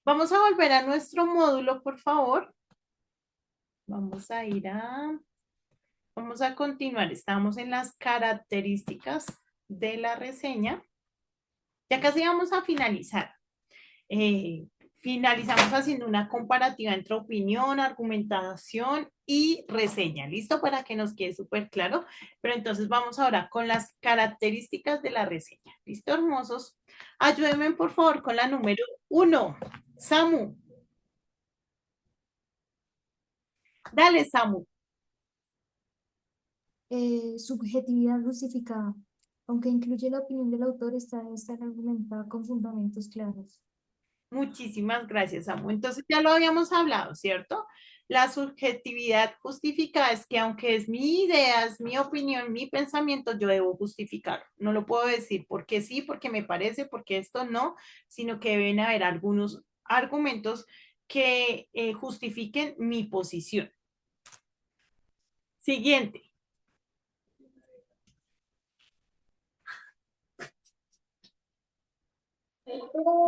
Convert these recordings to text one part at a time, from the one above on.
Vamos a volver a nuestro módulo, por favor. Vamos a ir a... Vamos a continuar. Estamos en las características de la reseña. Ya casi vamos a finalizar. Eh, Finalizamos haciendo una comparativa entre opinión, argumentación y reseña. ¿Listo? Para que nos quede súper claro. Pero entonces vamos ahora con las características de la reseña. ¿Listo, hermosos? Ayúdenme, por favor, con la número 1. Samu. Dale, Samu. Subjetividad justificada. Aunque incluye la opinión del autor, esta debe estar argumentada con fundamentos claros. Muchísimas gracias, Samu. Entonces ya lo habíamos hablado, ¿cierto? La subjetividad justificada es que aunque es mi idea, es mi opinión, mi pensamiento, yo debo justificarlo. No lo puedo decir porque sí, porque me parece, porque esto no, sino que deben haber algunos argumentos que justifiquen mi posición. Siguiente.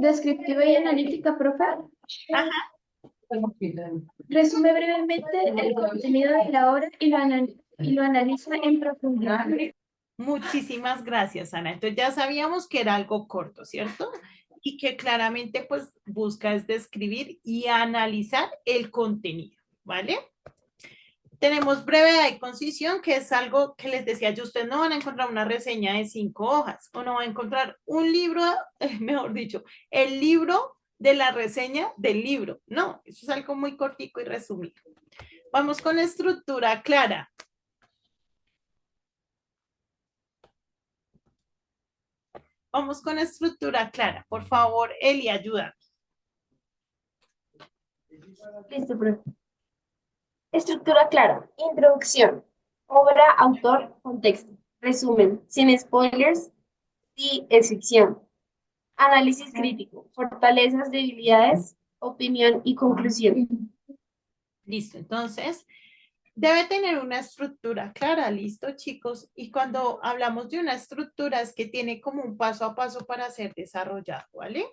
Descriptiva y analítica, profe. Ajá. Resume brevemente el contenido de la obra y lo analiza en profundidad. Muchísimas gracias, Ana. Entonces ya sabíamos que era algo corto, ¿cierto? Y que claramente pues busca es describir y analizar el contenido, ¿vale? Tenemos brevedad y concisión, que es algo que les decía yo, ustedes no van a encontrar una reseña de 5 hojas o no van a encontrar un libro, mejor dicho, el libro de la reseña del libro. No, eso es algo muy cortico y resumido. Vamos con estructura clara. Vamos con estructura clara. Por favor, Eli, ayuda. Listo, profe. Estructura clara. Introducción. Obra, autor, contexto. Resumen. Sin spoilers. Sí, es ficción. Análisis crítico. Fortalezas, debilidades, opinión y conclusión. Listo, entonces debe tener una estructura clara, listo, chicos. Y cuando hablamos de una estructura es que tiene como un paso a paso para ser desarrollado, ¿vale?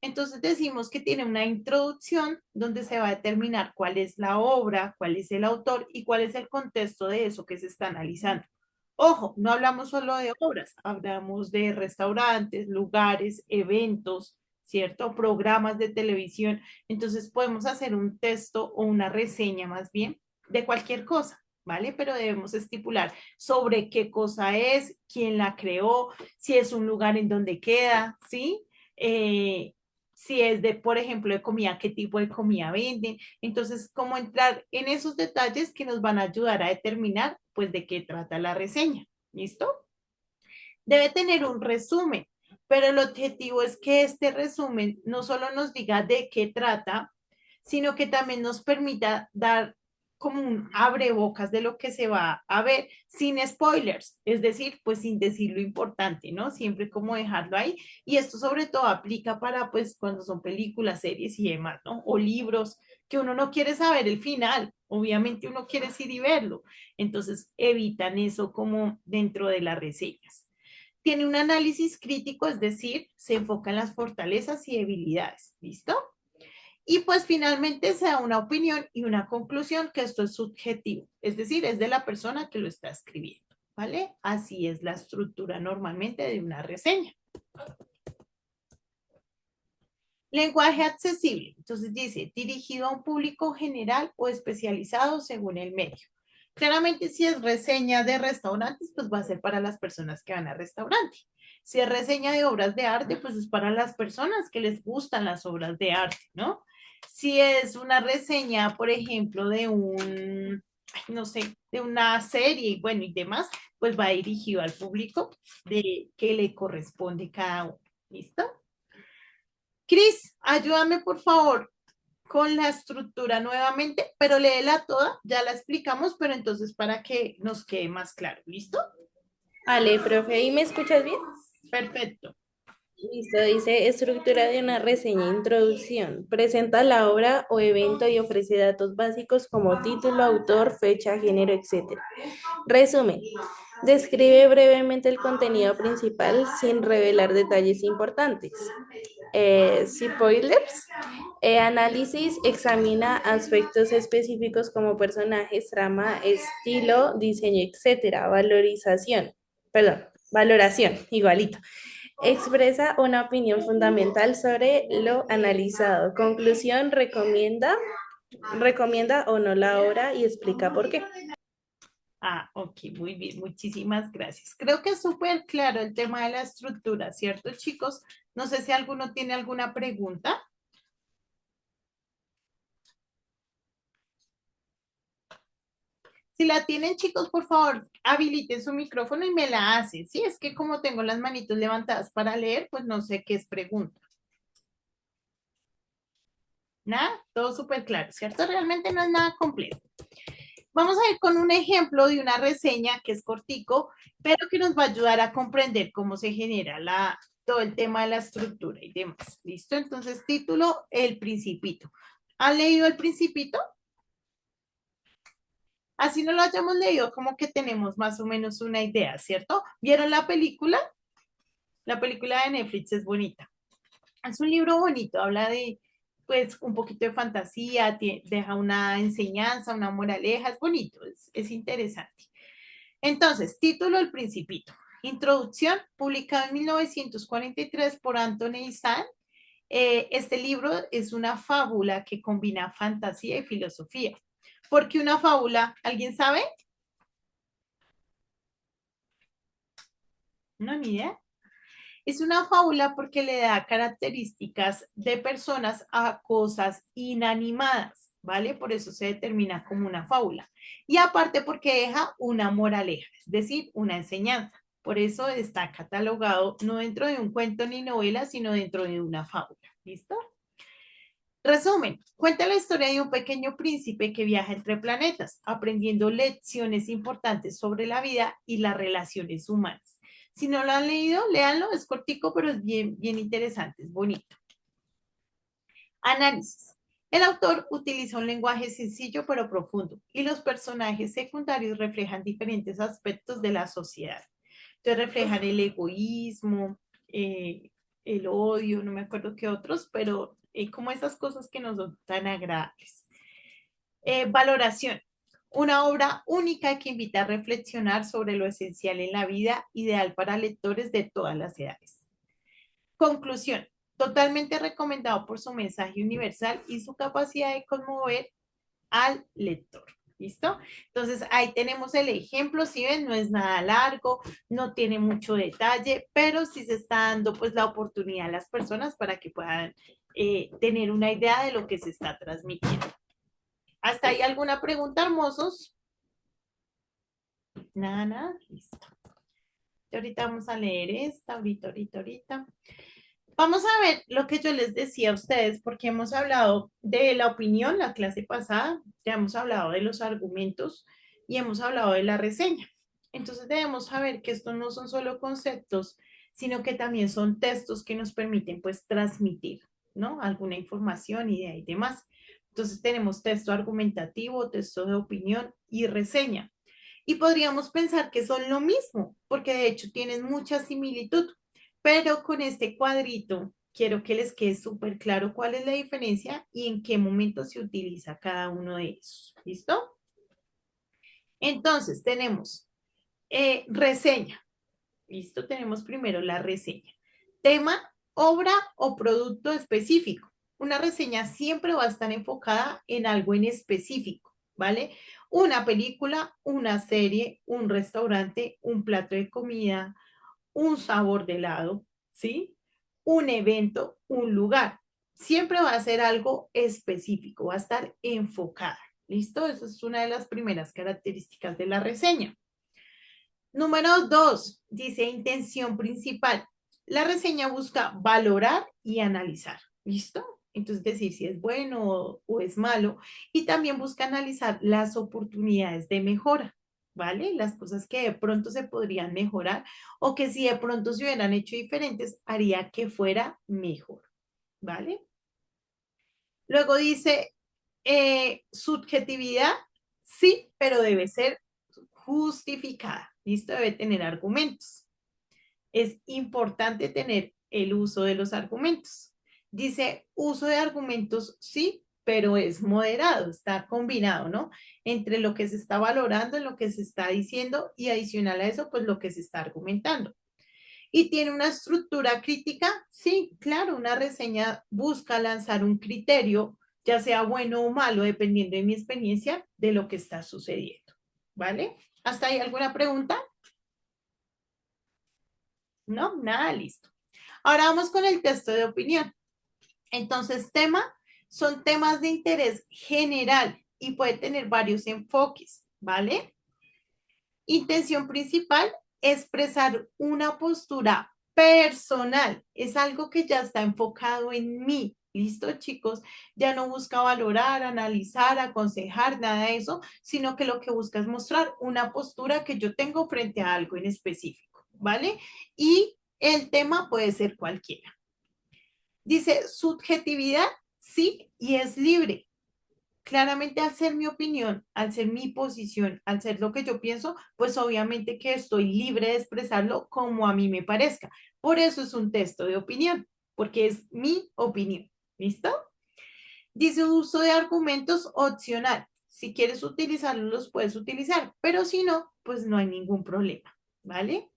Entonces decimos que tiene una introducción donde se va a determinar cuál es la obra, cuál es el autor y cuál es el contexto de eso que se está analizando. Ojo, no hablamos solo de obras, hablamos de restaurantes, lugares, eventos, ¿cierto? Programas de televisión. Entonces podemos hacer un texto o una reseña más bien de cualquier cosa, ¿vale? Pero debemos estipular sobre qué cosa es, quién la creó, si es un lugar en donde queda, ¿sí? Si es de, por ejemplo, de comida, qué tipo de comida venden. Entonces, cómo entrar en esos detalles que nos van a ayudar a determinar, pues, de qué trata la reseña. ¿Listo? Debe tener un resumen, pero el objetivo es que este resumen no solo nos diga de qué trata, sino que también nos permita dar como un abrebocas de lo que se va a ver sin spoilers, es decir, pues sin decir lo importante, ¿no? Siempre como dejarlo ahí. Y esto sobre todo aplica para pues cuando son películas, series y demás, ¿no? O libros que uno no quiere saber el final, obviamente uno quiere ir y verlo. Entonces evitan eso como dentro de las reseñas. Tiene un análisis crítico, es decir, se enfoca en las fortalezas y debilidades, ¿listo? Y pues finalmente se da una opinión y una conclusión que esto es subjetivo, es decir, es de la persona que lo está escribiendo, ¿vale? Así es la estructura normalmente de una reseña. Lenguaje accesible. Entonces dice, dirigido a un público general o especializado según el medio. Claramente, si es reseña de restaurantes, pues va a ser para las personas que van a restaurante. Si es reseña de obras de arte, pues es para las personas que les gustan las obras de arte, ¿no? Si es una reseña, por ejemplo, de un, no sé, de una serie y bueno y demás, pues va dirigido al público de que le corresponde cada uno. ¿Listo? Cris, ayúdame por favor con la estructura nuevamente, pero léela toda, ya la explicamos, pero entonces para que nos quede más claro, ¿listo? Vale, profe, ¿y me escuchas bien? Perfecto. Listo, dice estructura de una reseña, introducción. Presenta la obra o evento y ofrece datos básicos como título, autor, fecha, género, etc. Resumen. Describe brevemente el contenido principal sin revelar detalles importantes. Spoilers. Análisis examina aspectos específicos como personajes, trama, estilo, diseño, etcétera. Valoración, igualito. Expresa una opinión fundamental sobre lo analizado. Conclusión, recomienda o no la obra y explica por qué. Ah, ok, muy bien, muchísimas gracias. Creo que es súper claro el tema de la estructura, ¿cierto, chicos? No sé si alguno tiene alguna pregunta. Si la tienen, chicos, por favor, habiliten su micrófono y me la hacen. Sí, es que como tengo las manitos levantadas para leer, pues no sé qué es pregunta. Nada, todo súper claro, ¿cierto? Realmente no es nada complejo. Vamos a ir con un ejemplo de una reseña que es cortico, pero que nos va a ayudar a comprender cómo se genera todo el tema de la estructura y demás. ¿Listo? Entonces, título, El Principito. ¿Han leído El Principito? Así no lo hayamos leído, como que tenemos más o menos una idea, ¿cierto? ¿Vieron la película? La película de Netflix es bonita. Es un libro bonito, habla de, pues, un poquito de fantasía, deja una enseñanza, una moraleja, es bonito, es interesante. Entonces, título El Principito. Introducción, publicado en 1943 por Anthony Sand. Este libro es una fábula que combina fantasía y filosofía. ¿Por qué una fábula? ¿Alguien sabe? No, ni idea. Es una fábula porque le da características de personas a cosas inanimadas, ¿vale? Por eso se determina como una fábula. Y aparte porque deja una moraleja, es decir, una enseñanza. Por eso está catalogado no dentro de un cuento ni novela, sino dentro de una fábula. ¿Listo? Resumen, cuenta la historia de un pequeño príncipe que viaja entre planetas, aprendiendo lecciones importantes sobre la vida y las relaciones humanas. Si no lo han leído, léanlo, es cortico, pero es bien, bien interesante, es bonito. Análisis. El autor utiliza un lenguaje sencillo pero profundo y los personajes secundarios reflejan diferentes aspectos de la sociedad. Entonces reflejan el egoísmo, el odio, no me acuerdo qué otros, pero como esas cosas que no son tan agradables. Valoración. Una obra única que invita a reflexionar sobre lo esencial en la vida, ideal para lectores de todas las edades. Conclusión. Totalmente recomendado por su mensaje universal y su capacidad de conmover al lector. ¿Listo? Entonces ahí tenemos el ejemplo, si ven, no es nada largo, no tiene mucho detalle, pero sí se está dando pues la oportunidad a las personas para que puedan tener una idea de lo que se está transmitiendo. ¿Hasta ahí alguna pregunta, hermosos? Nada, nada, listo. Ahorita vamos a leer esta, ahorita. Vamos a ver lo que yo les decía a ustedes, porque hemos hablado de la opinión la clase pasada, ya hemos hablado de los argumentos y hemos hablado de la reseña. Entonces debemos saber que estos no son solo conceptos, sino que también son textos que nos permiten pues transmitir, ¿no? Alguna información, idea y demás. Entonces tenemos texto argumentativo, texto de opinión y reseña. Y podríamos pensar que son lo mismo, porque de hecho tienen mucha similitud. Pero con este cuadrito quiero que les quede súper claro cuál es la diferencia y en qué momento se utiliza cada uno de ellos. ¿Listo? Entonces tenemos reseña. ¿Listo? Tenemos primero la reseña. Tema, obra o producto específico. Una reseña siempre va a estar enfocada en algo en específico, ¿vale? Una película, una serie, un restaurante, un plato de comida, un sabor de helado, ¿sí? Un evento, un lugar. Siempre va a ser algo específico, va a estar enfocada. ¿Listo? Esa es una de las primeras características de la reseña. Número 2, dice intención principal. La reseña busca valorar y analizar. ¿Listo? Entonces, decir si es bueno o es malo. Y también busca analizar las oportunidades de mejora. ¿Vale? Las cosas que de pronto se podrían mejorar o que si de pronto se hubieran hecho diferentes, haría que fuera mejor. ¿Vale? Luego dice, subjetividad, sí, pero debe ser justificada. ¿Listo? Debe tener argumentos. Es importante tener el uso de los argumentos. Dice, uso de argumentos sí, pero es moderado, está combinado, ¿no? Entre lo que se está valorando, lo que se está diciendo y adicional a eso, pues lo que se está argumentando. ¿Y tiene una estructura crítica? Sí, claro, una reseña busca lanzar un criterio, ya sea bueno o malo, dependiendo de mi experiencia, de lo que está sucediendo. ¿Vale? ¿Hasta ahí alguna pregunta? No, nada, listo. Ahora vamos con el texto de opinión. Entonces, son temas de interés general y puede tener varios enfoques, ¿vale? Intención principal, expresar una postura personal. Es algo que ya está enfocado en mí. ¿Listo, chicos? Ya no busca valorar, analizar, aconsejar, nada de eso, sino que lo que busca es mostrar una postura que yo tengo frente a algo en específico, ¿vale? Y el tema puede ser cualquiera. Dice, subjetividad, sí, y es libre. Claramente al ser mi opinión, al ser mi posición, al ser lo que yo pienso, pues obviamente que estoy libre de expresarlo como a mí me parezca. Por eso es un texto de opinión, porque es mi opinión. ¿Listo? Dice uso de argumentos opcional. Si quieres utilizarlos, los puedes utilizar, pero si no, pues no hay ningún problema. ¿Vale?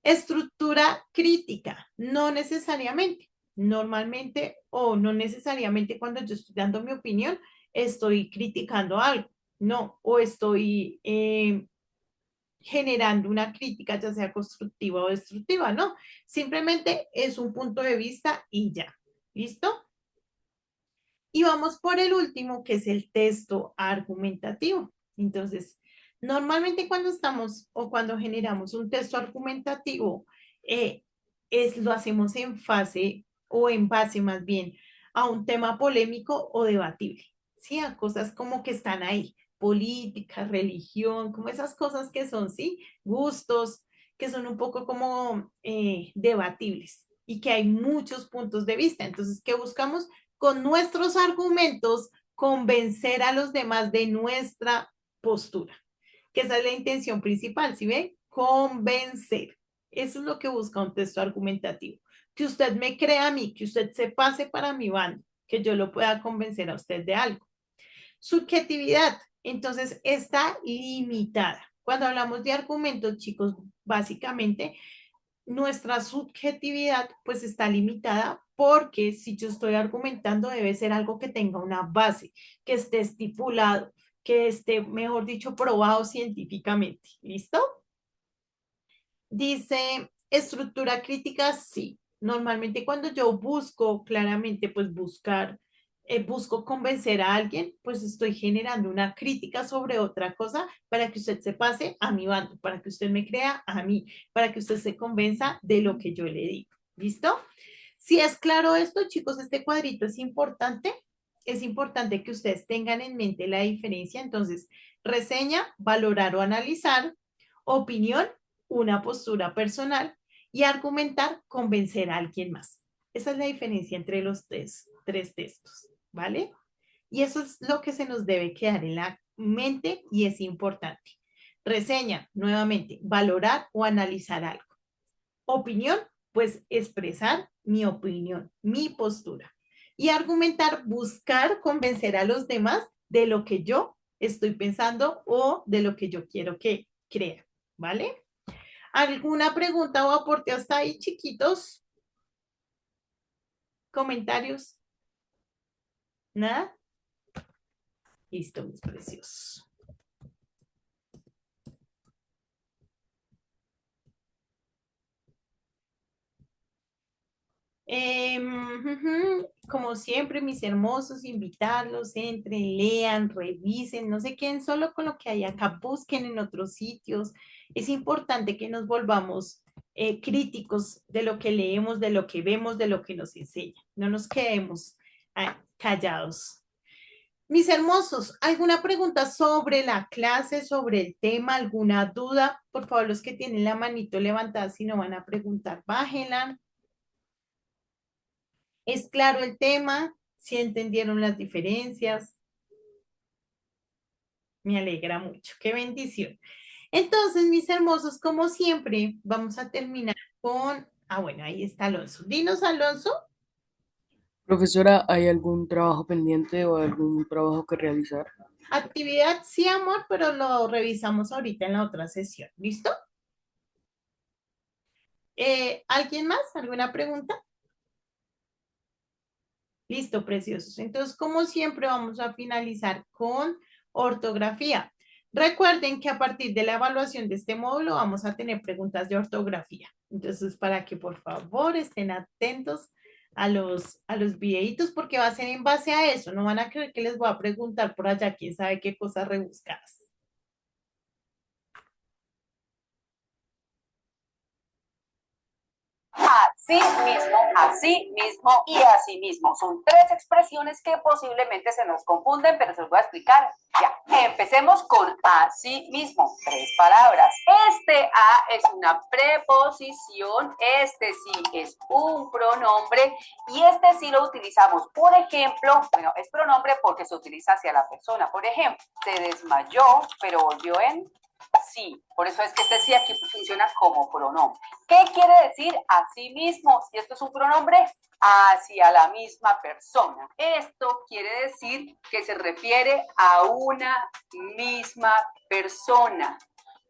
Estructura crítica, no necesariamente. Normalmente o no necesariamente cuando yo estoy dando mi opinión, estoy criticando algo, no, o estoy generando una crítica, ya sea constructiva o destructiva, no. Simplemente es un punto de vista y ya. ¿Listo? Y vamos por el último, que es el texto argumentativo. Entonces, normalmente cuando estamos o cuando generamos un texto argumentativo, eh, lo hacemos en fase o en base más bien a un tema polémico o debatible, ¿sí? A cosas como que están ahí, política, religión, como esas cosas que son, ¿sí? Gustos, que son un poco como debatibles y que hay muchos puntos de vista. Entonces, ¿qué buscamos? Con nuestros argumentos convencer a los demás de nuestra postura, que esa es la intención principal, ¿sí ven? Convencer. Eso es lo que busca un texto argumentativo. Que usted me crea a mí, que usted se pase para mi bando, que yo lo pueda convencer a usted de algo. Subjetividad, entonces, está limitada. Cuando hablamos de argumentos, chicos, básicamente nuestra subjetividad pues está limitada porque si yo estoy argumentando debe ser algo que tenga una base, que esté estipulado, que esté, mejor dicho, probado científicamente. ¿Listo? Dice, estructura crítica, sí. Normalmente cuando yo busco claramente, pues busco convencer a alguien, pues estoy generando una crítica sobre otra cosa para que usted se pase a mi bando, para que usted me crea a mí, para que usted se convenza de lo que yo le digo. ¿Listo? Si es claro esto, chicos, este cuadrito es importante. Es importante que ustedes tengan en mente la diferencia. Entonces, reseña, valorar o analizar, opinión, una postura personal y argumentar, convencer a alguien más. Esa es la diferencia entre los tres textos, ¿vale? Y eso es lo que se nos debe quedar en la mente y es importante. Reseña, nuevamente, valorar o analizar algo. Opinión, pues expresar mi opinión, mi postura. Y argumentar, buscar convencer a los demás de lo que yo estoy pensando o de lo que yo quiero que crean, ¿vale? ¿Alguna pregunta o aporte hasta ahí, chiquitos? ¿Comentarios? ¿Nada? Listo, mis preciosos. Como siempre, mis hermosos, invitarlos, entren, lean, revisen, no se queden solo con lo que hay acá, busquen en otros sitios. Es importante que nos volvamos críticos de lo que leemos, de lo que vemos, de lo que nos enseña. No nos quedemos callados. Mis hermosos, ¿alguna pregunta sobre la clase, sobre el tema, alguna duda? Por favor, los que tienen la manito levantada, si no van a preguntar, bájenla. ¿Es claro el tema? ¿Sí entendieron las diferencias? Me alegra mucho. Qué bendición. Entonces, mis hermosos, como siempre, vamos a terminar con, bueno, ahí está Alonso. Dinos, Alonso. Profesora, ¿hay algún trabajo pendiente o algún trabajo que realizar? Actividad, sí, amor, pero lo revisamos ahorita en la otra sesión. ¿Listo? ¿Alguien más? ¿Alguna pregunta? Listo, preciosos. Entonces, como siempre, vamos a finalizar con ortografía. Recuerden que a partir de la evaluación de este módulo vamos a tener preguntas de ortografía. Entonces, para que por favor estén atentos a los videitos, porque va a ser en base a eso. No van a creer que les voy a preguntar por allá quién sabe qué cosas rebuscadas. Así mismo y así mismo. Son tres expresiones que posiblemente se nos confunden, pero se los voy a explicar ya. Empecemos con así mismo. Tres palabras. Este a es una preposición, este sí es un pronombre y este sí lo utilizamos. Por ejemplo, bueno, es pronombre porque se utiliza hacia la persona. Por ejemplo, se desmayó, pero volvió en sí. Por eso es que este sí aquí funciona como pronombre. ¿Qué quiere decir así mismo? Si esto es un pronombre, hacia la misma persona. Esto quiere decir que se refiere a una misma persona.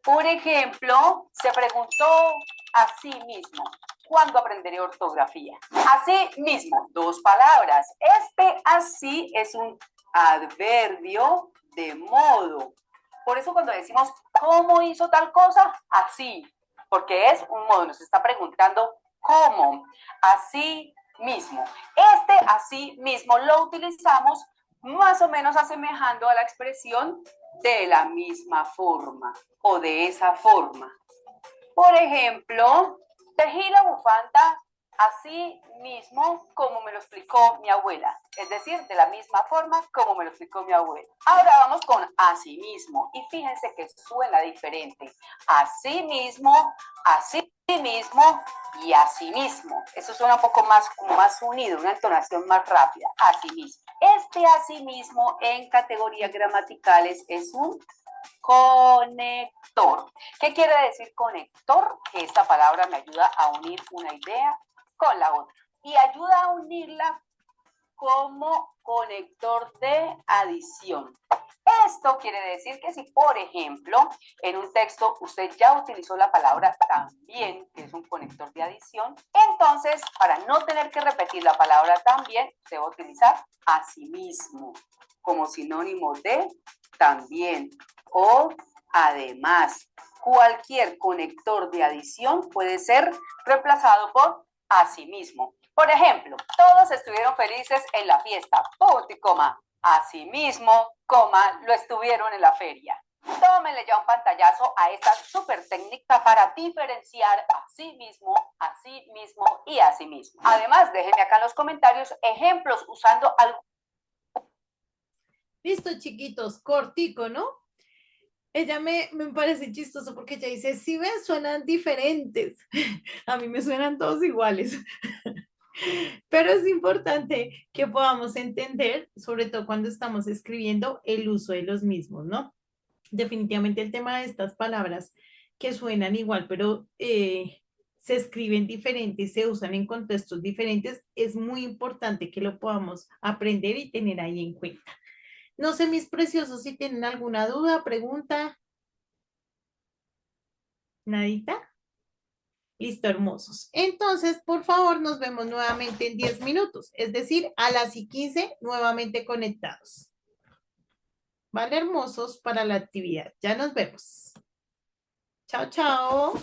Por ejemplo, se preguntó a sí mismo, ¿cuándo aprenderé ortografía? Así mismo, dos palabras. Este así es un adverbio de modo. Por eso cuando decimos, ¿cómo hizo tal cosa? Así, porque es un modo, nos está preguntando cómo, así mismo. Este así mismo lo utilizamos más o menos asemejando a la expresión de la misma forma o de esa forma. Por ejemplo, tejí la bufanda así mismo como me lo explicó mi abuela, es decir, de la misma forma como me lo explicó mi abuela. Ahora vamos con así mismo y fíjense que suena diferente. Así mismo y así mismo. Eso suena un poco más, como más unido, una entonación más rápida. Así mismo. Este así mismo en categorías gramaticales es un conector. ¿Qué quiere decir conector? Que esta palabra me ayuda a unir una idea con la otra y ayuda a unirla como conector de adición. Esto quiere decir que si, por ejemplo, en un texto usted ya utilizó la palabra también, que es un conector de adición, entonces, para no tener que repetir la palabra también, se va a utilizar asimismo, como sinónimo de también o además. Cualquier conector de adición puede ser reemplazado por asimismo. Por ejemplo, todos estuvieron felices en la fiesta, punto y coma. Asimismo, coma, lo estuvieron en la feria. Tómenle ya un pantallazo a esta súper técnica para diferenciar así mismo y así mismo. Además, déjenme acá en los comentarios ejemplos usando algo. Listo, chiquitos, cortico, ¿no? Ella me parece chistoso porque ella dice, si ven, suenan diferentes. A mí me suenan todos iguales. Pero es importante que podamos entender, sobre todo cuando estamos escribiendo, el uso de los mismos, ¿no? Definitivamente el tema de estas palabras que suenan igual, pero se escriben diferentes, se usan en contextos diferentes, es muy importante que lo podamos aprender y tener ahí en cuenta. No sé, mis preciosos, si tienen alguna duda, pregunta. ¿Nadita? Listo, hermosos. Entonces, por favor, nos vemos nuevamente en 10 minutos, es decir, a las y 15 nuevamente conectados. ¿Vale, hermosos? Para la actividad. Ya nos vemos. Chao, chao.